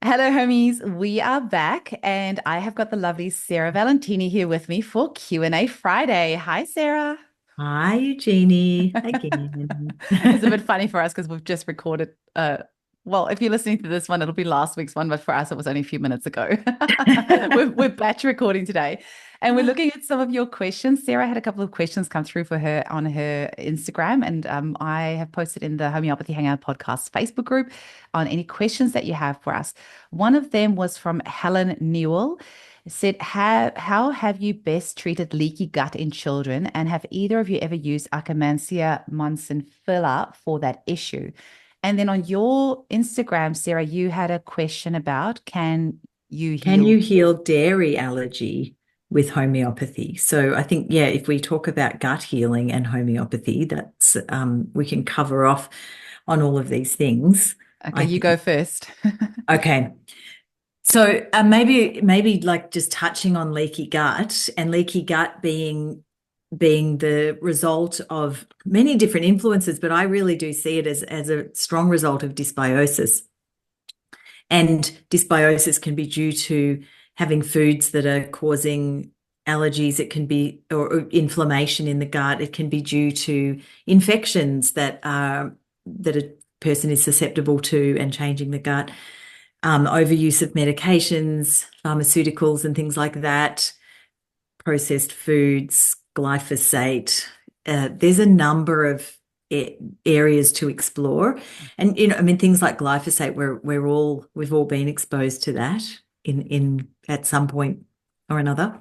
Hello, homies. We are back, and I have got the lovely Sarah Valentini here with me for Q&A Friday. Hi, Sarah. Hi, Eugenie, again. It's a bit funny for us because we've just recorded. Well, if you're listening to this one, it'll be last week's one, but for us, it was only a few minutes ago. We're batch recording today, and we're looking at some of your questions. Sarah had a couple of questions come through for her on her Instagram, and I have posted in the Homeopathy Hangout podcast Facebook group on any questions that you have for us. One of them was from Helen Newell. It said, how have you best treated leaky gut in children? And have either of you ever used Akkermansia monsanfilla for that issue? And then on your Instagram, Sarah, you had a question about can you Can heal? you heal dairy allergy with homeopathy? So I think, yeah, if we talk about gut healing and homeopathy, that's we can cover off on all of these things, Okay, I you go think. first. Okay. So maybe like just touching on leaky gut being the result of many different influences, but I really do see it as a strong result of dysbiosis. And dysbiosis can be due to having foods that are causing allergies. It can be or inflammation in the gut. It can be due to infections that a person is susceptible to and changing the gut. Overuse of medications, pharmaceuticals, and things like that, processed foods, glyphosate. There's a number of areas to explore, and I mean, things like glyphosate. We've all been exposed to that in at some point or another.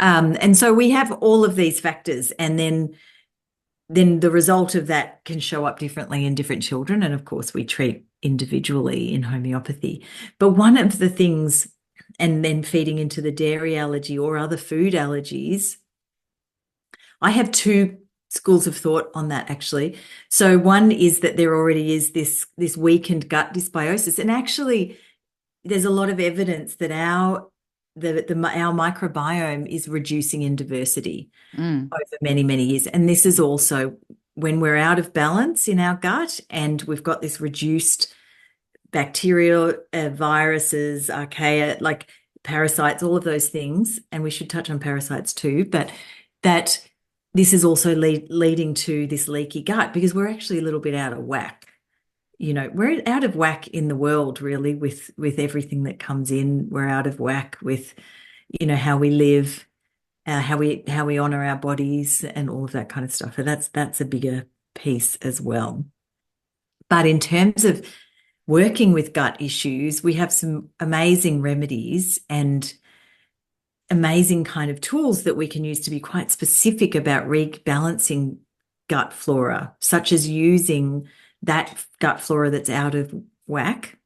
And so we have all of these factors, and then the result of that can show up differently in different children. And of course, we treat individually in homeopathy. But one of the things, and then feeding into the dairy allergy or other food allergies, I have two schools of thought on that actually. So one is that there already is this weakened gut dysbiosis, and actually there's a lot of evidence that our microbiome is reducing in diversity Mm. over many years. And this is also when we're out of balance in our gut and we've got this reduced bacteria, viruses, archaea, like parasites, all of those things. And we should touch on parasites too, but that this is also leading to this leaky gut because we're actually a little bit out of whack. We're out of whack in the world, really, with everything that comes in. We're out of whack with, how we live, how we honor our bodies and all of that kind of stuff. And that's a bigger piece as well. But in terms of working with gut issues, we have some amazing remedies and amazing kind of tools that we can use to be quite specific about rebalancing gut flora, such as using that gut flora that's out of whack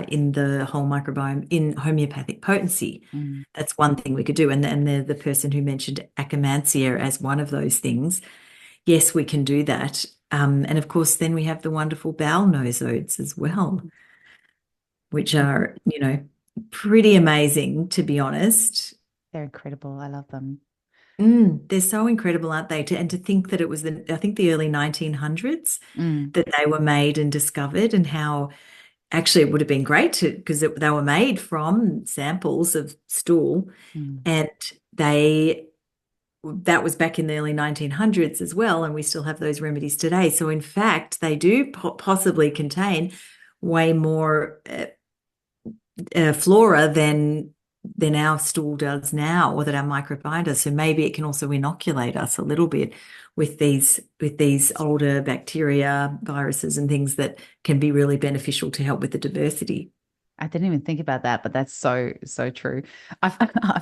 in the whole microbiome in homeopathic potency. Mm. That's one thing we could do. And the person who mentioned Akkermansia as one of those things, yes, we can do that. And of course, then we have the wonderful bowel nosodes as well, which are, pretty amazing, to be honest. They're incredible. I love them. They're so incredible, aren't they? And to think that it was I think the early 1900s Mm. that they were made and discovered, and how actually it would have been great to because they were made from samples of stool, Mm. and they that was back in the early 1900s as well, and we still have those remedies today. So in fact, they do possibly contain way more flora than our stool does now, or that our microbiome does. So maybe it can also inoculate us a little bit with these older bacteria, viruses, and things that can be really beneficial to help with the diversity. I didn't even think about that, but that's so, so true. I've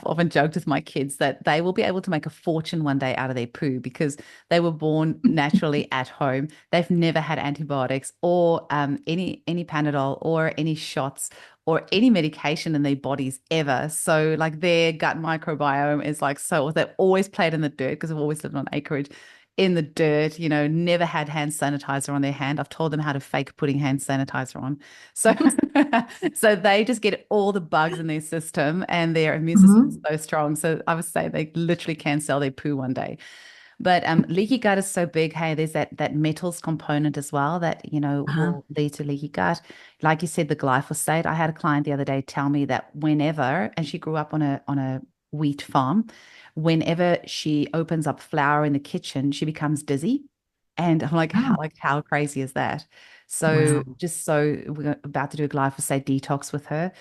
often joked with my kids that they will be able to make a fortune one day out of their poo because they were born naturally at home. They've never had antibiotics or any Panadol or any shots or any medication in their bodies ever. So like their gut microbiome is like so they've always played in the dirt because they've always lived on acreage in the dirt, never had hand sanitizer on their hand. I've told them how to fake putting hand sanitizer on. So so they just get all the bugs in their system and their immune system is Mhm. so strong. So I would say they literally can sell their poo one day. But leaky gut is so big. Hey, there's that metals component as well that, Uh-huh. will lead to leaky gut. Like you said, the glyphosate. I had a client the other day tell me that whenever, and she grew up on a wheat farm, whenever she opens up flour in the kitchen, she becomes dizzy. And I'm like, Oh, how crazy is that? So wow. we're about to do a glyphosate detox with her.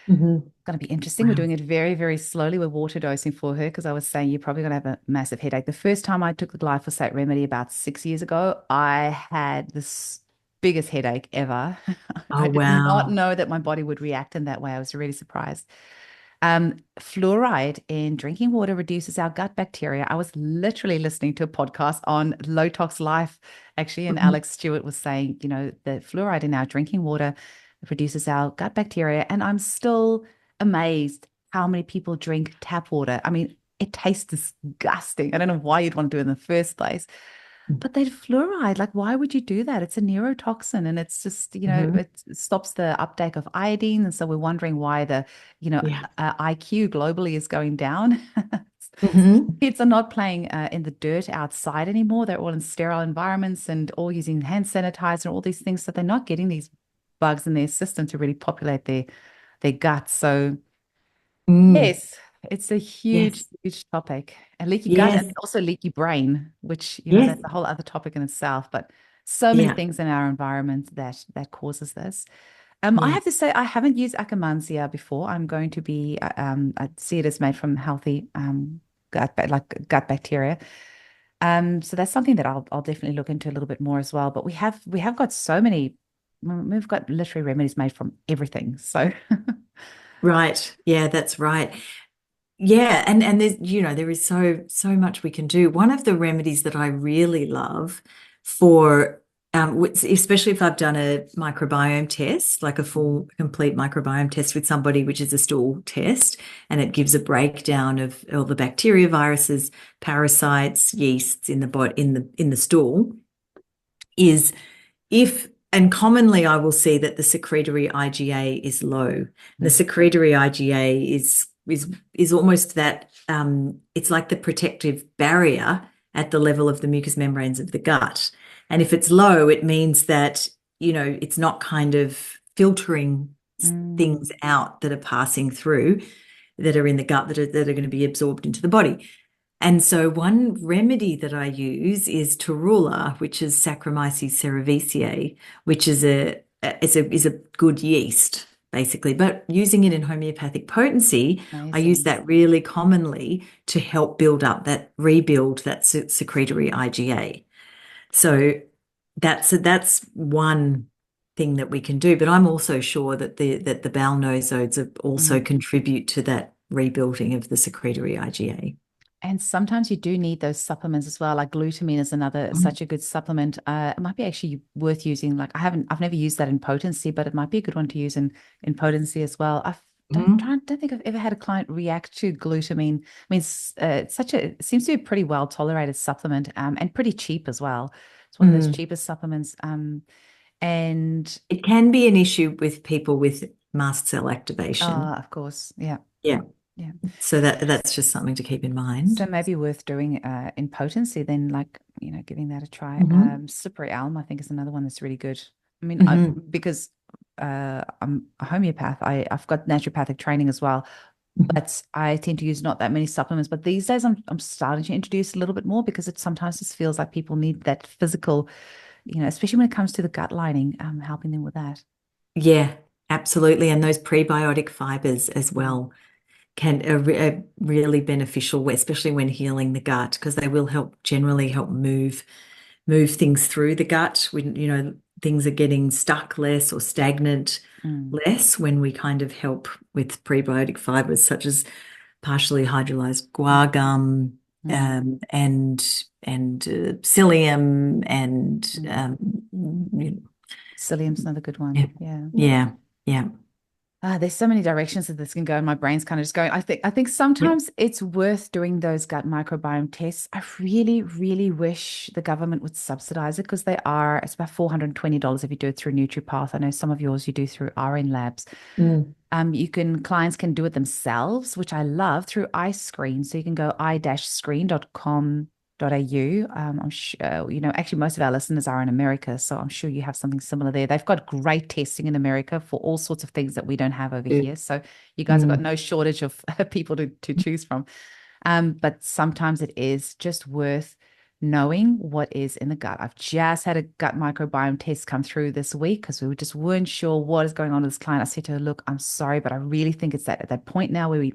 Hmm. Going to be interesting. We're Wow. doing it very, very slowly. We're water dosing for her because I was saying you're probably going to have a massive headache. The first time I took the glyphosate remedy about 6 years ago, I had this biggest headache ever. Oh, I did not wow. know that my body would react in that way. I was really surprised. Fluoride in drinking water reduces our gut bacteria. I was literally listening to a podcast on Low Tox Life, actually, and Mhm. Alex Stewart was saying, the fluoride in our drinking water reduces our gut bacteria. And I'm still amazed how many people drink tap water. I mean, it tastes disgusting. I don't know why you'd want to do it in the first place. But that fluoride, like, why would you do that? It's a neurotoxin and it's just, Mhm. it stops the uptake of iodine. And so we're wondering why the, Yeah. IQ globally is going down. Hmm. Kids are not playing in the dirt outside anymore. They're all in sterile environments and all using hand sanitizer and all these things. So they're not getting these bugs in their system to really populate their guts. So Mm. yes, it's a huge, Yes. huge topic. And leaky gut and Yes. also leaky brain, which, Yes. that's a whole other topic in itself. But so many Yeah. things in our environment that causes this. I Yeah. have to say I haven't used Akkermansia before. I'm going to be I see it as made from healthy like gut bacteria. So that's something that I'll definitely look into a little bit more as well. But we have got so many, we've got literary remedies made from everything. So Right. Yeah, that's right. Yeah, and there's there is so much we can do. One of the remedies that I really love for especially if I've done a microbiome test, like a full complete microbiome test with somebody, which is a stool test, and it gives a breakdown of all the bacteria, viruses, parasites, yeasts in the in the stool, is if and commonly I will see that the secretory IgA is low. And the secretory IgA is almost that it's like the protective barrier at the level of the mucous membranes of the gut. And if it's low, it means that, it's not kind of filtering mm, things out that are passing through that are in the gut that are going to be absorbed into the body. And so one remedy that I use is Torula, which is Saccharomyces cerevisiae, which is a good yeast, basically. But using it in homeopathic potency, I use amazing. that really commonly to help rebuild that secretory IgA. So that's one thing that we can do. But I'm also sure that the bowel nosodes also Mm. contribute to that rebuilding of the secretory IgA. And sometimes you do need those supplements as well. Like glutamine is another such a good supplement. It might be actually worth using. Like I've never used that in potency, but it might be a good one to use in potency as well. Mhm. Don't think I've ever had a client react to glutamine. I mean, it seems to be a pretty well tolerated supplement, and pretty cheap as well. It's one of those Mm. cheapest supplements. And It can be an issue with people with mast cell activation. of course, yeah, Yeah. yeah. So that's just something to keep in So mind. maybe worth doing in potency, then like, giving that a try. Hmm. Slippery elm, I think, is another one that's really good. I mean, Hmm. because I'm a homeopath, I've got naturopathic training as well, but I tend to use not that many supplements. But these days I'm starting to introduce a little bit more because it sometimes just feels like people need that physical, especially when it comes to the gut lining, helping them with that. Yeah, absolutely. And those prebiotic fibers as Mm, well are really beneficial, especially when healing the gut, because they will generally help move things through the gut when, things are getting stuck less or stagnant mm, less when we kind of help with prebiotic fibers such as partially hydrolyzed mm, guar gum, mm, and psyllium and mm. Psyllium's another good yeah, one. Yeah. yeah, yeah, There's so many directions that this can go, and my brain's kind of just going. I think yeah. sometimes it's worth doing those gut microbiome tests. I really, really wish the government would subsidize it because it's about $420 if you do it through NutriPath. I know some of yours you do through RN Labs. Mm. Clients can do it themselves, which I love through iScreen. So you can go i-screen.com. I'm sure, actually, most of our listeners are in America, so I'm sure you have something similar there. They've got great testing in America for all sorts of things that we don't have over here. So you guys have got Mm. no shortage of people to choose from. But sometimes it is just worth knowing what is in the gut. I've just had a gut microbiome test come through this week because we just weren't sure what is going on with this client. I said to her, look, I'm sorry, but I really think it's that at that point now where we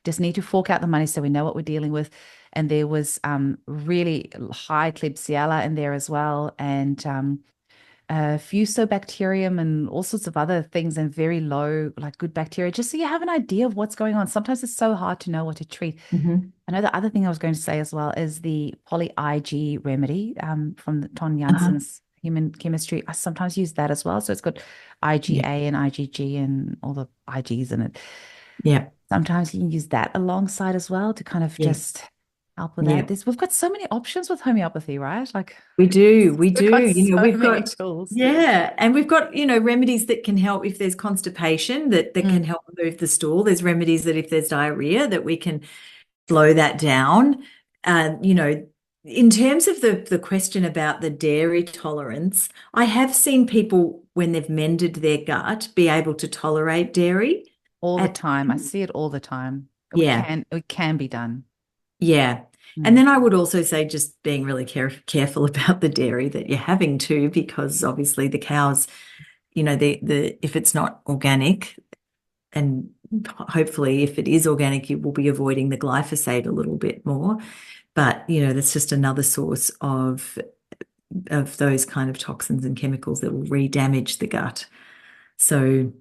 just need to fork out the money so we know what we're dealing with. And there was really high Klebsiella in there as well. And fusobacterium and all sorts of other things and very low, like good bacteria, just so you have an idea of what's going on. Sometimes it's so hard to know what to treat. Mhm. I know the other thing I was going to say as well is the poly IG remedy from the Ton Uh-huh. Janssen's Human Chemistry. I sometimes use that as well. So it's got Yeah. IgA and IgG and all the IGs in it. Yeah. Sometimes you can use that alongside as well to kind of Yeah. just help with that. Yeah. We've got so many options with homeopathy, right? Like We do. We we've do. got You know, so we've many got, tools. yeah, and we've got, remedies that can help if there's constipation that can Mm. help move the stool. There's remedies that if there's diarrhea that we can slow that down. In terms of the question about the dairy tolerance, I have seen people when they've mended their gut be able to tolerate dairy. All the At, time. I see it all the time. yeah. It can be done. Yeah. And Mm. then I would also say just being really careful about the dairy that you're having too, because obviously the cows, the if it's not organic, and hopefully if it is organic, you will be avoiding the glyphosate a little bit more. But that's just another source of those kind of toxins and chemicals that will re-damage the gut. So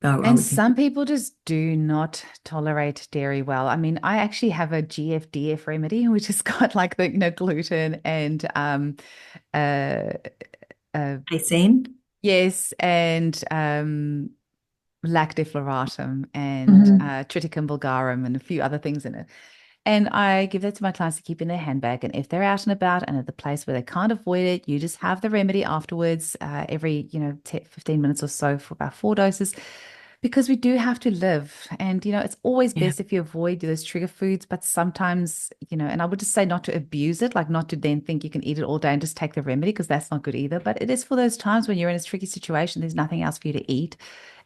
I And would think, some people just do not tolerate dairy well. I mean, I actually have a GFDF remedy, which has got like the, gluten and uh, uh casein. yes, and lactifloratum and Mhm. triticum vulgarum and a few other things in it. And I give that to my clients to keep in their handbag. And if they're out and about and at the place where they can't avoid it, you just have the remedy afterwards, every, 10, 15 minutes or so for about 4 doses, because we do have to live. And, it's always Yeah. best if you avoid those trigger foods. But sometimes, and I would just say not to abuse it, like not to then think you can eat it all day and just take the remedy, because that's not good either. But it is for those times when you're in a tricky situation, there's nothing else for you to eat.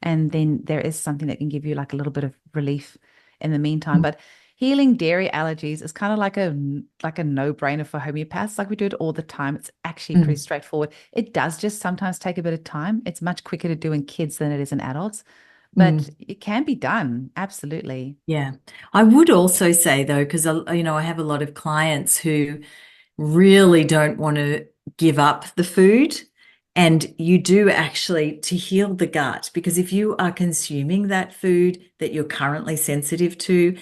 And then there is something that can give you like a little bit of relief in the meantime. But healing dairy allergies is kind of like a no-brainer for homeopaths. Like we do it all the time. It's actually pretty Mm. straightforward. It does just sometimes take a bit of time. It's much quicker to do in kids than it is in adults, but Mm. it can be done. Absolutely. Yeah. I would also say though, because I have a lot of clients who really don't want to give up the food. And you do actually to heal the gut, because if you are consuming that food that you're currently sensitive to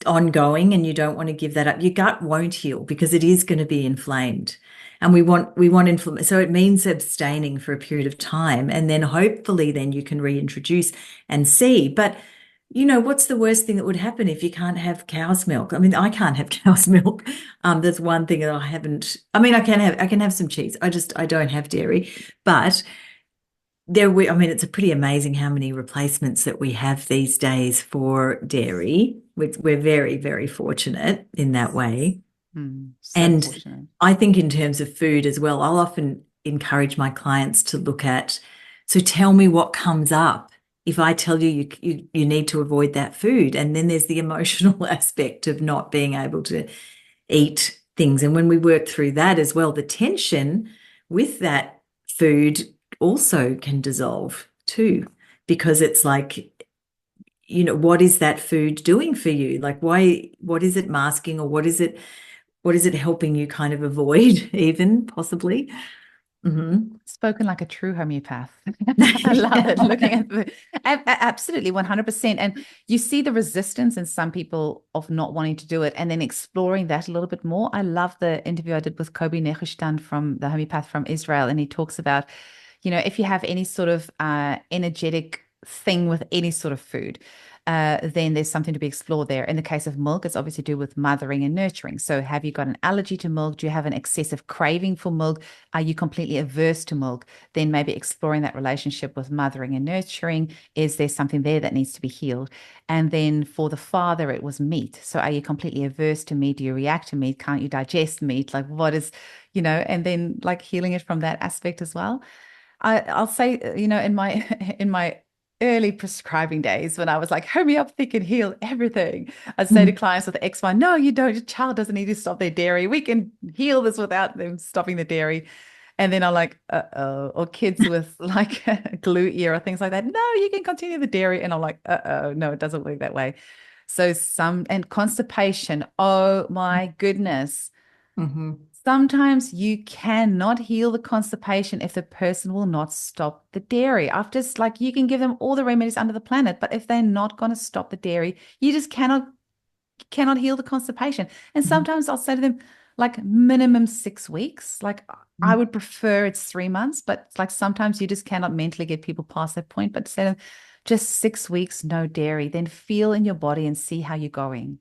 ongoing and you don't want to give that up, your gut won't heal because it is going to be inflamed. And we want inflammation. So it means abstaining for a period of time. And then hopefully then you can reintroduce and see. But what's the worst thing that would happen if you can't have cow's milk? I mean, I can't have cow's milk. That's one thing that I haven't. I mean, I can have some cheese. I don't have dairy, but I mean, it's a pretty amazing how many replacements that we have these days for dairy. We're very, very fortunate in that way. So And fortunate. I think in terms of food as well, I'll often encourage my clients to look at, so tell me what comes up if I tell you need to avoid that food. And then there's the emotional aspect of not being able to eat things. And when we work through that as well, the tension with that food also can dissolve too, because it's like, what is that food doing for you? Like, what is it masking, or what is it helping you kind of avoid, even possibly? Hmm. Spoken like a true homeopath. I love it. Looking at absolutely 100%. And you see the resistance in some people of not wanting to do it and then exploring that a little bit more. I love the interview I did with Kobe Nehushtan from the homeopath from Israel. And he talks about, if you have any sort of energetic thing with any sort of food, then there's something to be explored there. In the case of milk, it's obviously to do with mothering and nurturing. So have you got an allergy to milk? Do you have an excessive craving for milk? Are you completely averse to milk? Then maybe exploring that relationship with mothering and nurturing. Is there something there that needs to be healed? And then for the father, it was meat. So are you completely averse to meat? Do you react to meat? Can't you digest meat? Like what is, and then like healing it from that aspect as well. I'll say, in my in my early prescribing days when I was like, homeopathy can heal everything. I'd say to Mhm. clients with X, Y, no, you don't. Your child doesn't need to stop their dairy. We can heal this without them stopping the dairy. And then I'm like, uh-oh, or kids with like glue ear or things like that. No, you can continue the dairy. And I'm like, uh-oh, no, it doesn't work that way. So and constipation. Oh my goodness. Mhm. Sometimes you cannot heal the constipation if the person will not stop the dairy. I've just like you can give them all the remedies under the planet, but if they're not going to stop the dairy, you just cannot heal the constipation. And Mhm. sometimes I'll say to them, like minimum 6 weeks. Like I Mhm. would prefer it's 3 months, but like sometimes you just cannot mentally get people past that point. But say to them, just 6 weeks, no dairy, then feel in your body and see how you're going.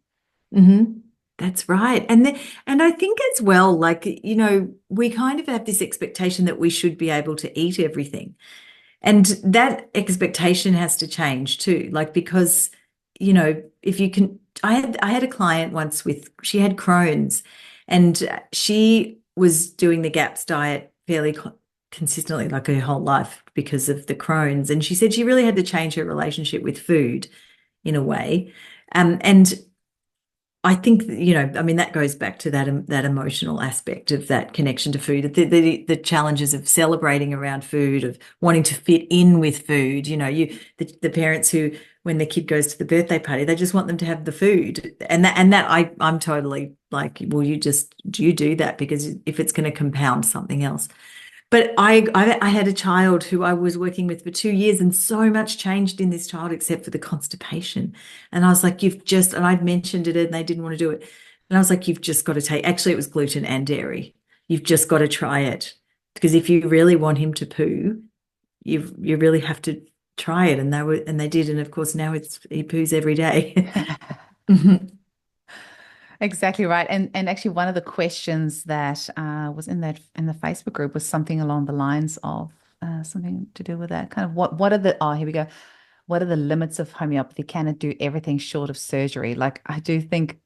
Mhm. That's right. And I think as well, like, we kind of have this expectation that we should be able to eat everything. And that expectation has to change too. Like, because, if you can, I had a client once she had Crohn's, and she was doing the GAPS diet fairly consistently, like her whole life because of the Crohn's. And she said she really had to change her relationship with food in a way. And I think, I mean, that goes back to that emotional aspect of that connection to food, the challenges of celebrating around food, of wanting to fit in with food. The parents who, when the kid goes to the birthday party, they just want them to have the food, and that I'm totally like, well, you do that because if it's going to compound something else. But I had a child who I was working with for 2 years, and so much changed in this child except for the constipation. And I was like, and I'd mentioned it and they didn't want to do it. And I was like, you've just got to actually, it was gluten and dairy. You've just got to try it. Because if you really want him to poo, you really have to try it. And they did. And of course, now he poos every day. Exactly right. And actually one of the questions that was in the Facebook group was something along the lines of something to do with that. Kind of what are the here we go. What are the limits of homeopathy? Can it do everything short of surgery? Like I do think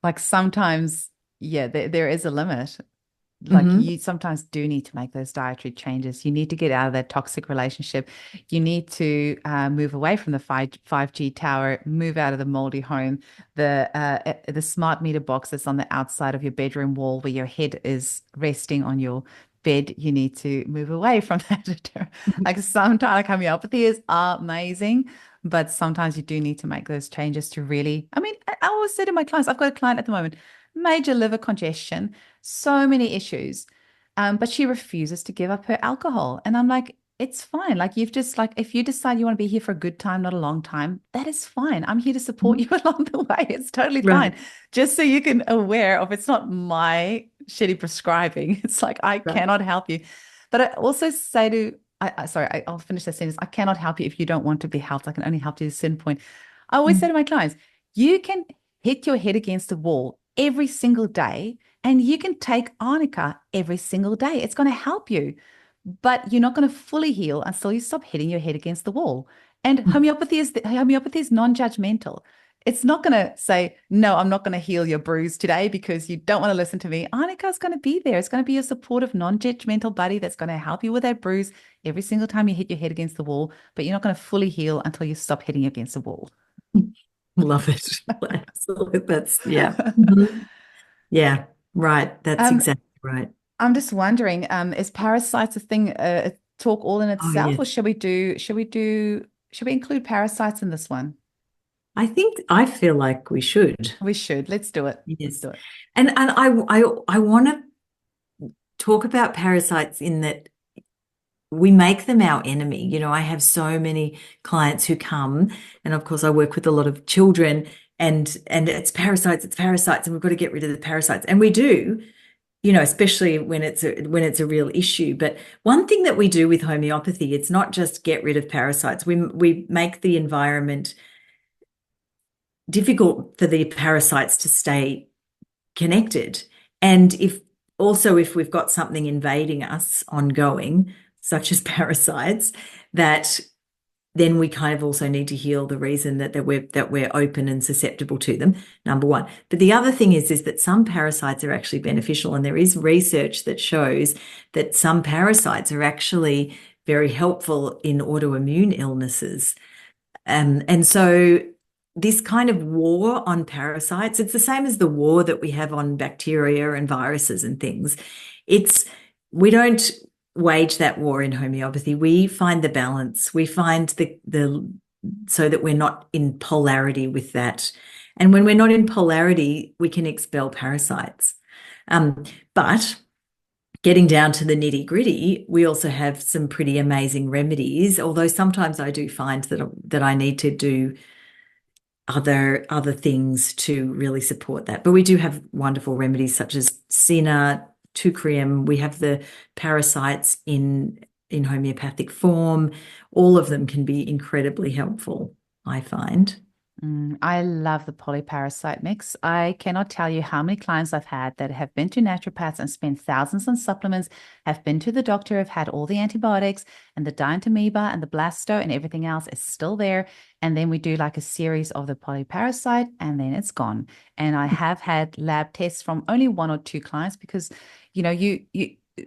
like sometimes, yeah, there is a limit. Like Hmm. you sometimes do need to make those dietary changes. You need to get out of that toxic relationship. You need to move away from the 5G tower, move out of the moldy home, the smart meter box that's on the outside of your bedroom wall where your head is resting on your bed. You need to move away from that. Like sometimes like homeopathy is amazing, but sometimes you do need to make those changes to really, I mean, I always say to my clients, I've got a client at the moment, major liver congestion, so many issues. But she refuses to give up her alcohol. And I'm like, it's fine. Like you've just like if you decide you want to be here for a good time, not a long time, that is fine. I'm here to support you along the way. It's totally fine. Right. Just so you can aware of it's not my shitty prescribing. It's like I Right. cannot help you. But I also say to I'll finish that sentence. I cannot help you if you don't want to be helped. I can only help you to a certain point. I always say to my clients, you can hit your head against the wall every single day, and you can take arnica every single day. It's going to help you, but you're not going to fully heal until you stop hitting your head against the wall. And homeopathy is non-judgmental. It's not going to say, no, I'm not going to heal your bruise today because you don't want to listen to me. Arnica is going to be there. It's going to be a supportive, non-judgmental buddy that's going to help you with that bruise every single time you hit your head against the wall, but you're not going to fully heal until you stop hitting against the wall. Love it. Absolutely. Yeah. Mhm. Yeah, right. That's Um, exactly right. I'm just wondering, is parasites a thing, a talk all in Oh, itself, or yes. should we include parasites in this one? I feel like we should. We should. Let's do it. Let's Yes. do it. And I want to talk about parasites in that we make them our enemy. I have so many clients who come, and of course I work with a lot of children, and it's parasites, and we've got to get rid of the parasites. And we do, especially when it's a real issue. But one thing that we do with homeopathy, it's not just get rid of parasites. We make the environment difficult for the parasites to stay connected. And if we've got something invading us ongoing, such as parasites, that then we kind of also need to heal the reason that we're open and susceptible to them, number one. But the other thing is that some parasites are actually beneficial, and there is research that shows that some parasites are actually very helpful in autoimmune illnesses. And so this kind of war on parasites, it's the same as the war that we have on bacteria and viruses and things. We don't wage that war in homeopathy. We find the balance. We find the so that we're not in polarity with that. And when we're not in polarity, we can expel parasites. But getting down to the nitty gritty, we also have some pretty amazing remedies. Although sometimes I do find that I need to do other things to really support that. But we do have wonderful remedies such as Sina, Tucrium. We have the parasites in homeopathic form. All of them can be incredibly helpful, I find. I love the polyparasite mix. I cannot tell you how many clients I've had that have been to naturopaths and spent thousands on supplements, have been to the doctor, have had all the antibiotics and the dientamoeba and the blasto and everything else is still there. And then we do like a series of the polyparasite and then it's gone. And I have had lab tests from only one or two clients because,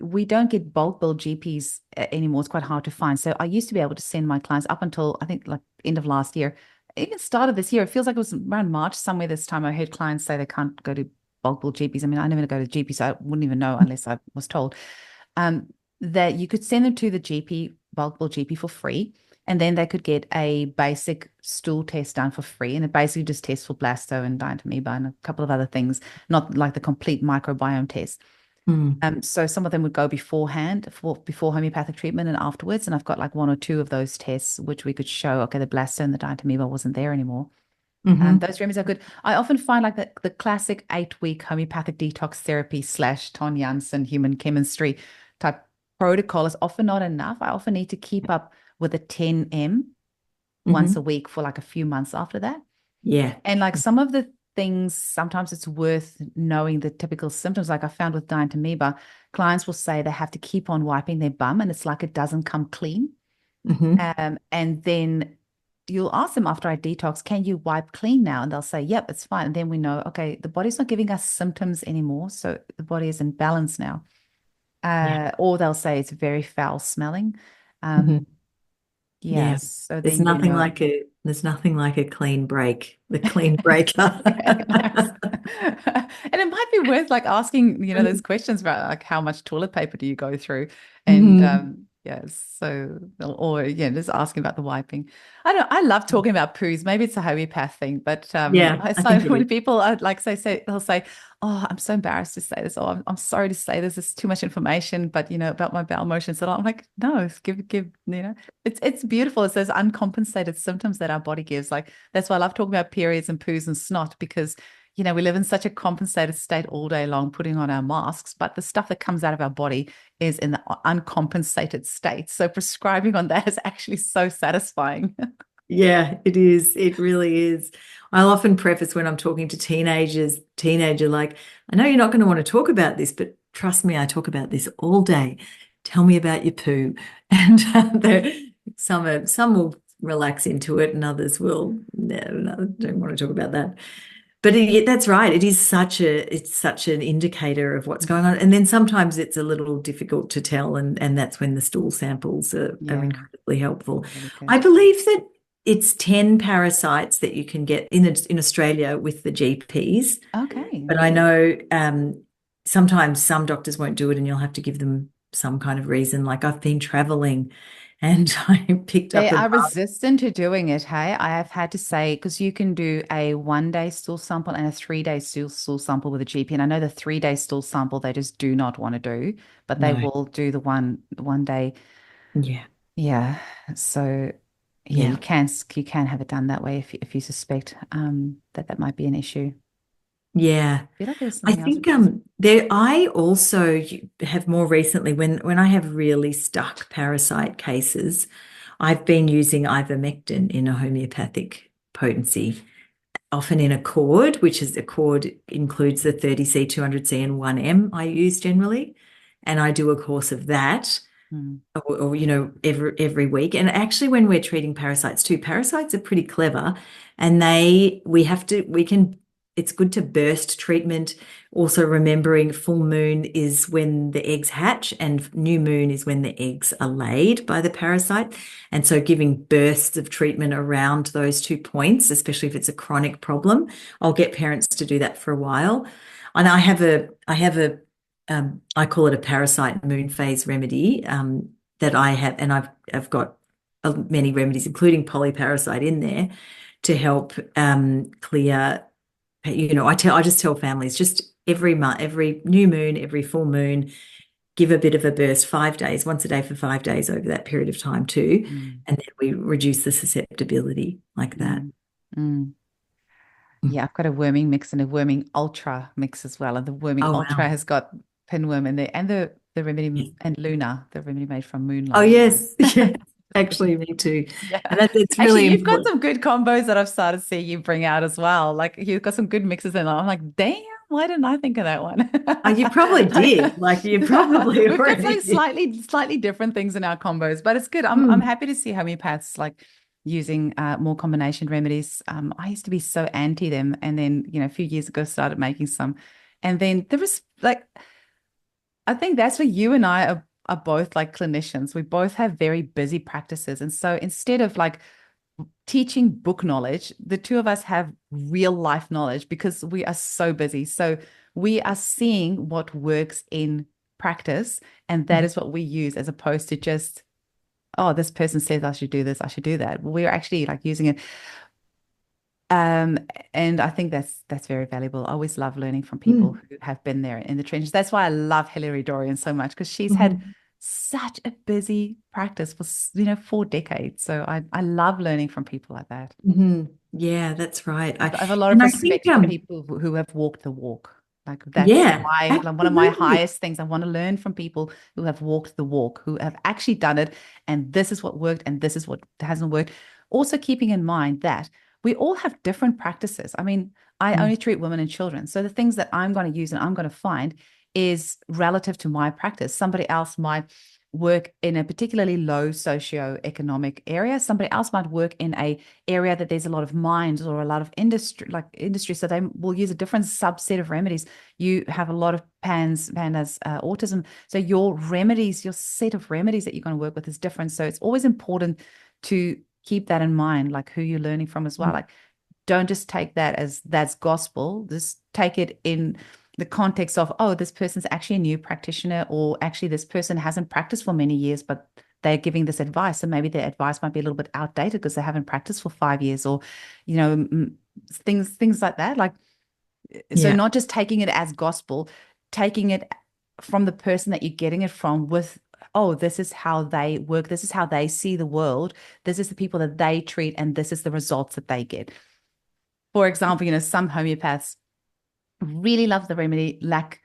we don't get bulk bill GPs anymore. It's quite hard to find. So I used to be able to send my clients up until I think like end of last year, even started this year. It feels like it was around March somewhere this time. I heard clients say they can't go to bulk bill GPs. I mean, I never go to GP, so I wouldn't even know unless I was told. That you could send them to the GP, bulk bill GP for free, and then they could get a basic stool test done for free. And it basically just tests for blasto and dientamoeba and a couple of other things, not like the complete microbiome test. So some of them would go beforehand before homeopathic treatment and afterwards. And I've got like one or two of those tests, which we could show, okay, the blasto and the dientamoeba wasn't there anymore. Those remedies are good. I often find like the classic 8-week homeopathic detox therapy / Ton Janssen human chemistry type protocol is often not enough. I often need to keep up with a 10M once a week for like a few months after that. Yeah. And like some of the things, sometimes it's worth knowing the typical symptoms. Like I found with dientamoeba, clients will say they have to keep on wiping their bum and it's like it doesn't come clean. And then you'll ask them after I detox, can you wipe clean now? And they'll say, yep, it's fine. And then we know, okay, the body's not giving us symptoms anymore. So the body is in balance now. Or they'll say it's very foul smelling. Yeah. So There's then nothing like a clean break, the clean breaker. Okay, nice. And it might be worth like asking, those questions about like how much toilet paper do you go through? And so or just asking about the wiping. I love talking about poos. Maybe it's a homeopath thing, but Yeah, I think it when is. people are like say they'll say, oh, I'm so embarrassed to say this, or I'm sorry to say this, it's too much information, but about my bowel motion. So I'm like, no, give it's beautiful. It's those uncompensated symptoms that our body gives. Like that's why I love talking about periods and poos and snot because we live in such a compensated state all day long, putting on our masks, but the stuff that comes out of our body is in the uncompensated state. So prescribing on that is actually so satisfying. Yeah, it is. It really is. I'll often preface when I'm talking to teenager, like, I know you're not going to want to talk about this, but trust me, I talk about this all day. Tell me about your poo. And some will relax into it and others will, no, don't want to talk about that. But that's right. It's such an indicator of what's going on. And then sometimes it's a little difficult to tell, and that's when the stool samples are incredibly helpful. Really I good. believe that it's 10 parasites that you can get in Australia with the GPs. Okay. But I know sometimes some doctors won't do it and you'll have to give them some kind of reason. Like I've been traveling and I picked They up a are resistant to doing it, hey? I have had to say, because you can do a 1-day stool sample and a 3-day stool sample with a GP. And I know the 3-day stool sample they just do not want to do, but they no. will do the one day. Yeah. Yeah. So yeah, Yeah. you can have it done that way if you suspect that might be an issue. Yeah. I feel like there's I something else. think I also have more recently when I have really stuck parasite cases, I've been using ivermectin in a homeopathic potency. often in accord, which is accord includes the 30C, 200C, and 1M I use generally. And I do a course of that. Mm. Or every week. And actually, when we're treating parasites too, parasites are pretty clever, and it's good to burst treatment. Also remembering full moon is when the eggs hatch, and new moon is when the eggs are laid by the parasite. And so giving bursts of treatment around those 2 points, especially if it's a chronic problem, I'll get parents to do that for a while. And I call it a parasite moon phase remedy that I have, and I've got many remedies, including polyparasite, in there to help clear. I just tell families just every month, every new moon, every full moon, give a bit of a burst, 5 days, once a day for 5 days over that period of time too, Mm. and then we reduce the susceptibility like that. Mm. Mm. Yeah, I've got a worming mix and a worming ultra mix as well. And the worming Oh ultra wow! has got pinworm in there and the remedy Yes. and Luna, the remedy made from Oh moonlight. yes, yeah. Actually, me too. Yeah. And it's Actually, really you've got important. some good combos that I've started seeing you bring out as well. Like you've got some good mixes in. I'm like, damn, why didn't I think of that one? Oh, you probably did. Like you probably We've got already like did. slightly different things in our combos, but it's good. I'm Mm. happy to see homeopaths like using more combination remedies. I used to be so anti them, and then a few years ago started making some, and then there was like I think that's where you and I are both like clinicians. We both have very busy practices, and so instead of like teaching book knowledge, the two of us have real life knowledge because we are so busy. So we are seeing what works in practice, and that is what we use as opposed to just, oh, this person says I should do this, I should do that. We're actually like using it. Um, and I think that's very valuable. I always love learning from people Mm. who have been there in the trenches. That's why I love Hilary Dorian so much because she's had Mhm. such a busy practice for 4 decades. So I love learning from people like that. Mhm. Yeah, that's right. I have a lot of And I think respect for people who have walked the walk. Like that's yeah, my like one of my absolutely. highest things. I want to learn from people who have walked the walk, who have actually done it, and this is what worked, and this is what hasn't worked. Also keeping in mind that we all have different practices. I mean, I Mm. only treat women and children. So the things that I'm going to use and I'm going to find is relative to my practice. Somebody else might work in a particularly low socioeconomic area. Somebody else might work in a area that there's a lot of mines or a lot of industry. So they will use a different subset of remedies. You have a lot of pandas, autism. So your remedies, your set of remedies that you're going to work with is different. So it's always important to keep that in mind, like who you're learning from as well. Like don't just take that as that's gospel. Just take it in the context of, oh, this person's actually a new practitioner, or actually this person hasn't practiced for many years, but they're giving this advice. So maybe their advice might be a little bit outdated because they haven't practiced for 5 years, or, things like that. Like, so Yeah. not just taking it as gospel, taking it from the person that you're getting it from with, oh, this is how they work. This is how they see the world. This is the people that they treat, and this is the results that they get. For example, some homeopaths really love the remedy lac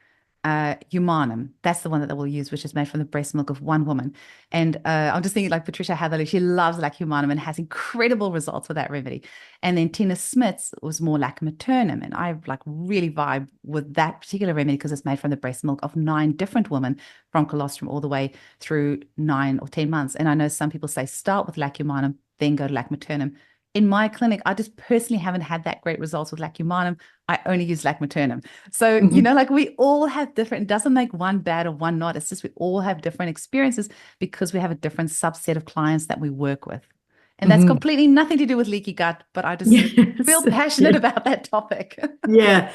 humanum. That's the one that they will use, which is made from the breast milk of one woman. And I'm just thinking like Patricia Hatherley, she loves lac humanum and has incredible results with that remedy. And then Tina Smith's was more lac maternum. And I like really vibe with that particular remedy because it's made from the breast milk of 9 different women from colostrum all the way through 9 or 10 months. And I know some people say start with lac humanum, then go to lac maternum. In my clinic, I just personally haven't had that great results with lac humanum. I only use lac maternum. So, Mhm. like we all have different, it doesn't make one bad or one not. It's just we all have different experiences because we have a different subset of clients that we work with. And that's Mhm. completely nothing to do with leaky gut, but I just Yes. feel passionate Yeah. about that topic. Yeah.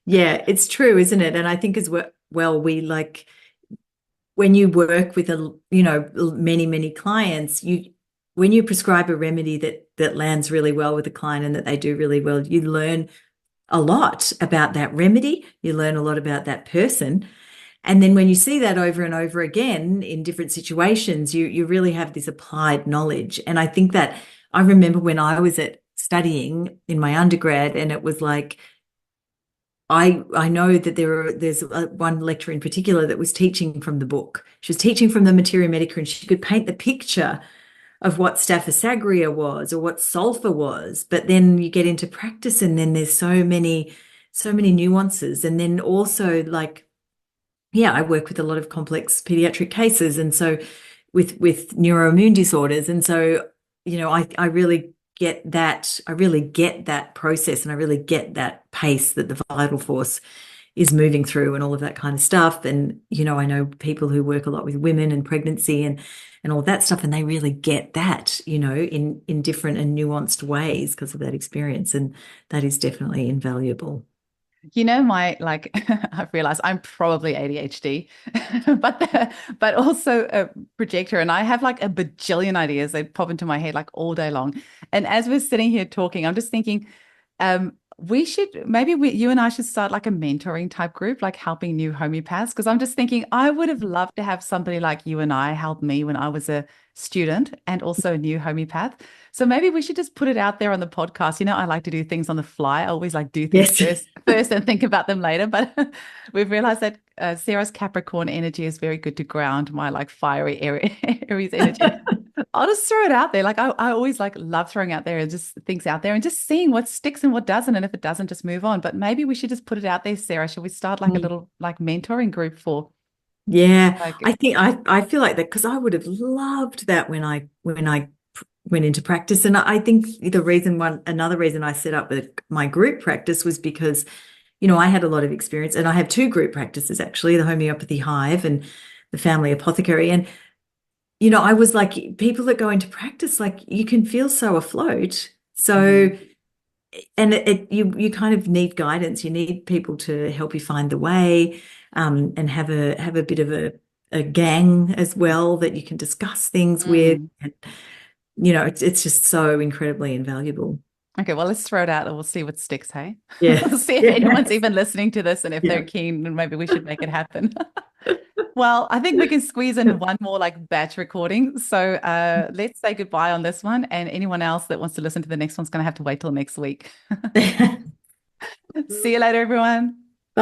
Yeah. It's true, isn't it? And I think as well, we like when you work with many, many clients, when you prescribe a remedy that lands really well with a client and that they do really well, you learn a lot about that remedy. You learn a lot about that person. And then when you see that over and over again in different situations, you really have this applied knowledge. And I think that I remember when I was studying in my undergrad, and it was like I know that there's one lecturer in particular that was teaching from the book. She was teaching from the Materia Medica, and she could paint the picture what staphysagria was or what sulfur was. But then you get into practice and then there's so many nuances. And then also like, yeah, I work with a lot of complex pediatric cases. And so with neuroimmune disorders. And so, I really get that. I really get that process and I really get that pace that the vital force is moving through and all of that kind of stuff. And, I know people who work a lot with women and pregnancy and all that stuff, and they really get that, in different and nuanced ways because of that experience. And that is definitely invaluable. My like I've realized I'm probably ADHD, but also a projector, and I have like a bajillion ideas that pop into my head like all day long. And as we're sitting here talking, I'm just thinking, we should maybe you and I should start like a mentoring type group, like helping new homeopaths. Because I'm just thinking I would have loved to have somebody like you and I help me when I was a student and also a new homeopath. So maybe we should just put it out there on the podcast. I like to do things on the fly. I always like do things Yes. first and think about them later. But we've realized that Sarah's Capricorn energy is very good to ground my like fiery Aries energy. I'll just throw it out there. Like I always like love throwing out there and just things out there and just seeing what sticks and what doesn't. And if it doesn't, just move on. But maybe we should just put it out there, Sarah. Should we start like a little like mentoring group for Yeah, like I think I feel like that because I would have loved that when I went into practice. And I think another reason I set up my group practice was because, I had a lot of experience and I have two group practices actually, the Homeopathy Hive and the Family Apothecary. And, I was like, people that go into practice, like you can feel so afloat. So, Mhm. and you kind of need guidance. You need people to help you find the way, and have a bit of a gang as well that you can discuss things with. Mm. And, it's just so incredibly invaluable. Okay, well, let's throw it out and we'll see what sticks, hey? Yeah. We'll see if anyone's Yes. even listening to this and if they're Yeah. keen, then maybe we should make it happen. Well, I think we can squeeze in one more like batch recording. So let's say goodbye on this one. And anyone else that wants to listen to the next one's going to have to wait till next week. See you later, everyone.